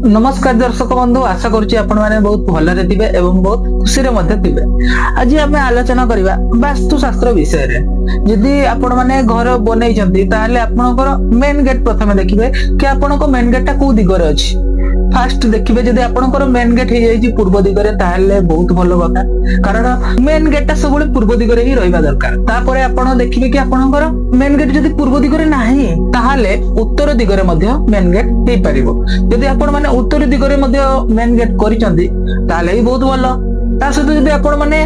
नमस्कार दर्शक बंधु, आशा करुच्ची आपण माने बहुत भलरे थिबे एवं बहुत खुशी रे मध्ये थिबे। आज आमे आलोचना करिबा वास्तुशास्त्र विषय रे। यदि आपण माने घर बनै जंती ताले आपनकर मेन गेट प्रथमे देखिबे कि आपनको मेन गेटटा को दिगरे अछि। फास्ट देखिबे जदि आपनकर मेन गेट हे जाई पूर्व दिगरे ताले बहुत भलो कथा, कारण मेन गेटटा सबले पूर्व दिगरे ही रहइबा दरकार। तापरे आपण देखिबे कि आपनकर मेन गेट जदि पूर्व दिगरे नाही ताले उत्तर दिगरे मध्ये मेन गेट हे परिबो। यदि आपण माने उत्तर दिगरे मध्ये मेन गेट करिसंती ताले ही बहुत भलो। ता सहित जदि आपण माने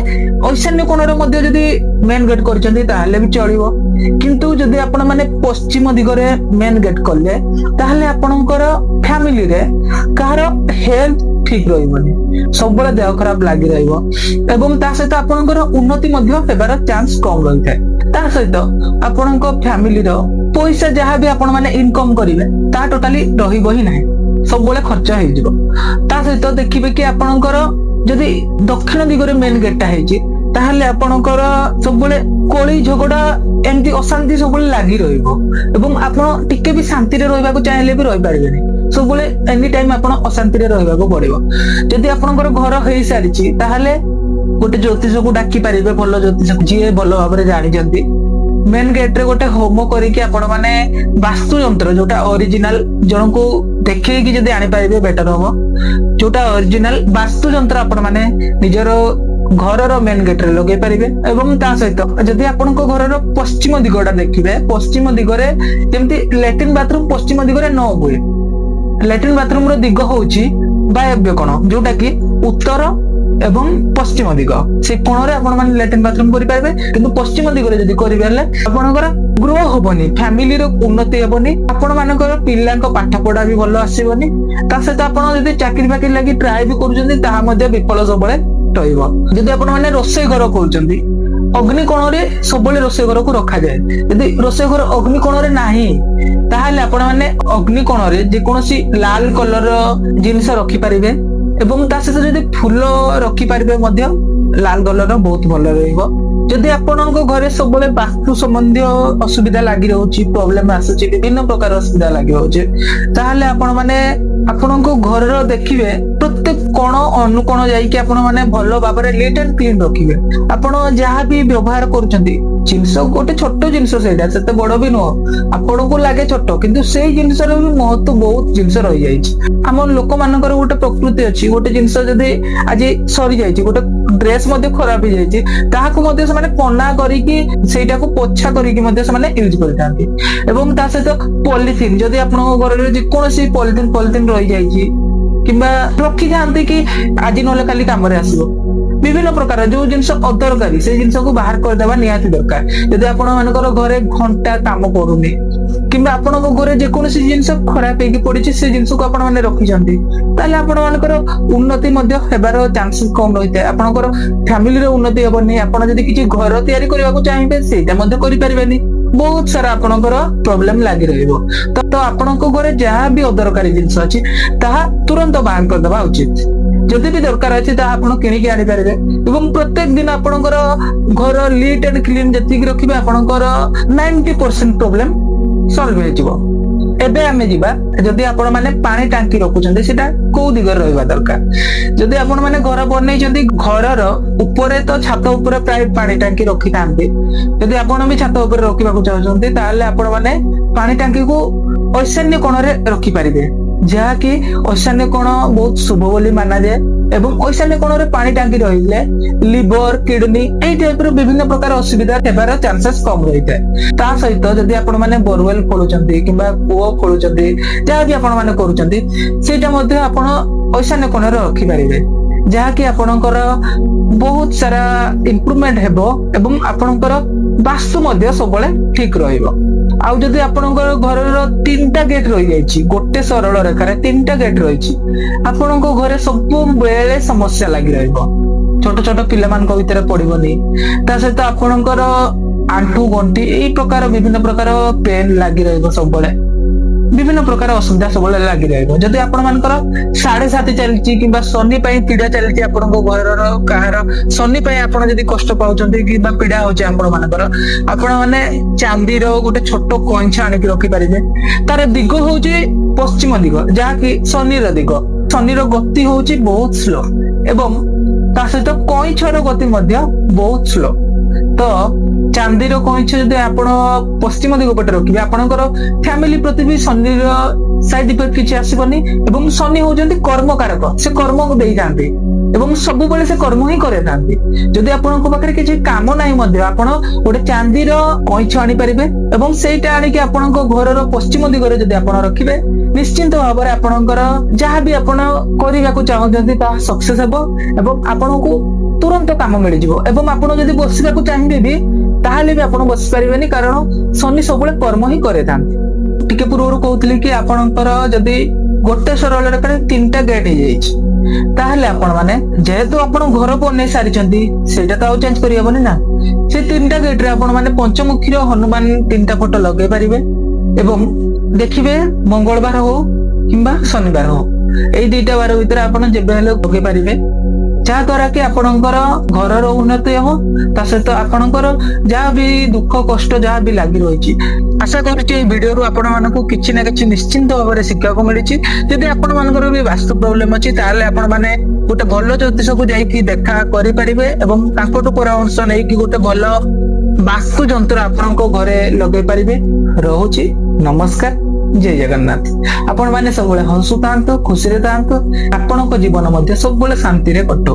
ईशान्य कोणरे मध्ये जदि मेन गेट करिसंती ताले भी चलिबो। किंतु जदि आपण माने पश्चिम दिगरे मेन गेट करले ताले आपणकर फैमिली रे कार हेल्थ ठीक रहिबनी, सब बळे देह खराब लागि रहइबो एवं ता सहित आपणकर उन्नति मध्ये हेबार चांस कम रहिଥାଏ। ता सहित आपणक फैमिली रो पैसा जहां भी आपण माने इनकम करिवे ता टोटली रहिबो ही नाही, सब बळे खर्च हेइ जिवो। ता सहित देखिबे कि आपणकर जदि दक्षिण दिगरे मेन गेटटा हेछि ताहले आपणकर सब बळे कोळी झगडा एंती अशांति सब बळे लागि रहिबो एवं आपण टिके भी शांति रे रहइबाको चाहेले भी रहि पारिबेनी। सब बळे एनी टाइम आपण अशांति रे रहइबाको पड़िबो। जदि आपणकर घर हेइ सारिछि ताहले गोटे ज्योतिष को डाकी पारिबे, भलो ज्योतिष जे भलो भाबरे जानि जंती। मेन गेट रे गोटे होम करिके आपण माने वास्तु यंत्र जोटा ओरिजिनल जनको देखे कि जदि आनि पारिबे बेटर हो। जोटा ओरिजिनल वास्तु यंत्र आपण माने निजर घर मेन गेट रे लगे पारिबे एवं ता सहित जदि आपनको घर पश्चिम दिगटा देखिबे, पश्चिम दिगरे जेमति लैट्रिन बाथरूम पश्चिम दिगरे न हुए। लैट्रिन बाथरूम रो दिग होउची वायव्य कोण, जोटा कि उत्तर एवं पश्चिम दिग। से कोण रे आपण माने लैट्रिन बाथरूम करि पारबे, किंतु पश्चिम दिग रे जदि करि बेले आपनकर ग्रो होबनी, फैमिली रो उन्नति हेबनी, आपण मानकर पिल्लांक पाठ पढा भी भलो आसीबनी। ता सहित आपण जदि चाकरी बाकरी लागि ट्राई भी करूजंती ताहा मध्ये विफल सबले रहइबो। जदि आपण माने रोसे घर करूजंती अग्नि कोण रे सबले रोसे घर को रखा जाय। यदि रोसे घर अग्नि कोण रे नाही ताहाले आपण माने अग्नि कोण रे जे कोनोसी लाल कलर जिंस रखि परिबे एवं ता सहित जदि फूल रखि परिबे मध्ये लाल कलर बहुत भलो रहइबो। जदि आपनको घरे सबले वास्तु संबंधी असुविधा लागि रहउची, प्रॉब्लम आसुची, विभिन्न प्रकार असुविधा लागि रहउची, ताहाले आपण माने आपनको घर देखिबे प्रत्येक कोण अनुकोण जाई कि आपण माने भलो भाबरे नीट एंड क्लीन रखिबे। आपण जहां भी व्यवहार करूचंती जिंस गोटे छोट जिंस सेटा सेते बड़ भी नो आपनको लागे छोट, किंतु सेही जिंस रो भी महत्व बहुत जिंस रहि जाईछि। हम लोक मानकर गोटे प्रकृति अछि, गोटे जिंस जदि आज सरी जाईछि, गोटे ड्रेस मध्ये खराब हो जाईछि ताहाको मध्ये माने कना करी कि सेटा को पोछा करी कि मध्ये माने यूज करथांती एवं ता सहित पॉलिथिन जदि आपन घर रे जे कोनोसी पॉलिथिन रहि जाईछि किबा रखि जानते कि आज नले काली काम रे आसीबो। विभिन्न प्रकार जो जिनस अदरकारी से जिनस को बाहर कर देबा नियाती दरकार। यदि आपण मानकर घरे घंटा काम करूनी किबा आपण को घरे जे कोनोसी जिनस खराब हेकि पडिछि से जिनस को आपण माने रखि जानती ताले आपण मानकर उन्नति मध्ये हेबार चांसेस कम रहिते। आपणकर फैमिली रे उन्नति हेबनी। आपण जदि किछि घर तयारी करबाको चाहिबे सेटा मध्ये करि परिबेनी, बहुत सारा आपणकर प्रॉब्लम लागि रहइबो। तो आपणको घरे जहां भी अदरकारी जिनस अछि ताहा तुरंत बाहर कर देबा उचित। जदि भी दरकार अछि ता आपण किनि के आनि पारिबे एवं प्रत्येक दिन आपणकर घर नीट एंड क्लीन जति रखिबे आपणकर 90% प्रॉब्लम सॉल्व हो जिवो। एबे आमे जिबा जदि आपण माने पानी टांकी रखुचंते सेटा को दिगर रहइबा दरकार। जदि आपण माने घर बनै जदि घरर ऊपरे तो छात ऊपरे प्राय पानी टांकी रखि थांते, जदि आपण भी छात ऊपरे रखिबाको चाहउचंते ताले आपण माने पानी टांकी को ईशान्य कोण रे रखि पारिबे, जहा कि ईशान्य कोण बहुत शुभ बोली माना जाय एवं ईशान्य कोण रे पानी टांकी रहिले लिवर किडनी एई टाइप रो विभिन्न प्रकार असुविधा हेबार चांसेस कम रहिते। ता सहित जदि आपण माने बोरवेल खोलुचंती किबा कुओ खोलुचंती जहा भी आपण माने करूचंती सेटा मध्ये आपण ईशान्य कोण रे रखि पारिबे, जहा कि आपणकर बहुत सारा इंप्रूवमेंट हेबो एवं आपणकर वास्तु मध्ये सबले ठीक रहिबो। आउ जदि आपणकर घरर 3टा गेट रहि जाईछि, गोटे सरल रेखा रे 3टा गेट रहिछि, आपणको घरे सब बेले समस्या लागि रहइबो। छोट छोट पिला मान को भीतर पडिबोनी, ता सहित आपणकर आंठू गंठी एई प्रकार विभिन्न प्रकार पेन लागि रहइबो सब बेले। विभिन्न प्रकार असुविधा सब लगी रही जदि आपण मानकर 7.5 चलती कि शनि पीड़ा चलती आपण घर कहार शनि आपण जदि कष्ट पाँच कि पीड़ा हो मानकर आपण मैंने चांदी गोटे छोट कइंछा आनिक रखिपारे तार दिग हूँ पश्चिम दिग जहाँकि शनिर दिग शनिर गति हूँ बहुत स्लो एवं ता सहित कइंछर गति बहुत स्लो तो चांदीर कइंछ जदि आपण पश्चिम दिग पटे रखिबे आपणकर फैमिली प्रति भी शनिर साइड इफेक्ट किछि आसीबनी एवं शनि होजंती कर्मकारक से कर्म को देई जांती एवं सब बेले से कर्म ही करे थांती जदि आपणक पाखरे किछि काम नाही मध्ये आपण गोटे चांदीर कइंछ आनी परिबे एवं सेटा आनी कि आपणक घरर पश्चिम दिगरे जदि आपण रखिबे निश्चिंत भाव में आपणकर जहाँ भी आपण करबा को चाहउछंती ता सक्सेस हेबो एवं आपणको तुरंत काम मिल जिवो एवं आपण जदि बसिबा को चाहिबे भी ताहले भी आपण बसि परिबेनी कारण शनि सबले कर्म ही करे थांती टिके पूर्व कहउतली कि आपणकर जदि गोटे सरल रेखा 3टा गेट हो जाइछि ताहले आपण माने जेहेतु आपण घर बनै सारिचंती सेटा तो चेंज करि हेबनी ना से 3टा गेट रे आपण माने पंचमुखी हनुमान 3टा फोटो लगे परिबे एवं देखिबे मंगलवार हो किंबा शनिवार हो एई 2टा बार भीतर आपण जेबे हेले लगे परिबे जहा द्वारा कि आपणकर घर उन्नति हो ता सहित आपणकर जहाँ भी दुख कष्ट जहाँ भी लगी रही आशा करुच्ची वीडियो आपण मानक किछि ना किछि निश्चिंत भाव में शिक्षा को मिली जदि आपण मानकर भी वास्तु प्रॉब्लम अछि ताले आपण माने गोटे भल ज्योतिष को जाइकी देखा करि परिबे एवं तांकोटु परामर्श नै कि गोटे भल वास्तु जंत्र आपणको घरे लगे परिबे रहुछि नमस्कार जय जगन्नाथ आपण माने सब हंसु थांतो खुशी रे थांतो आपणको जीवन मध्य सब शांति रे कटो।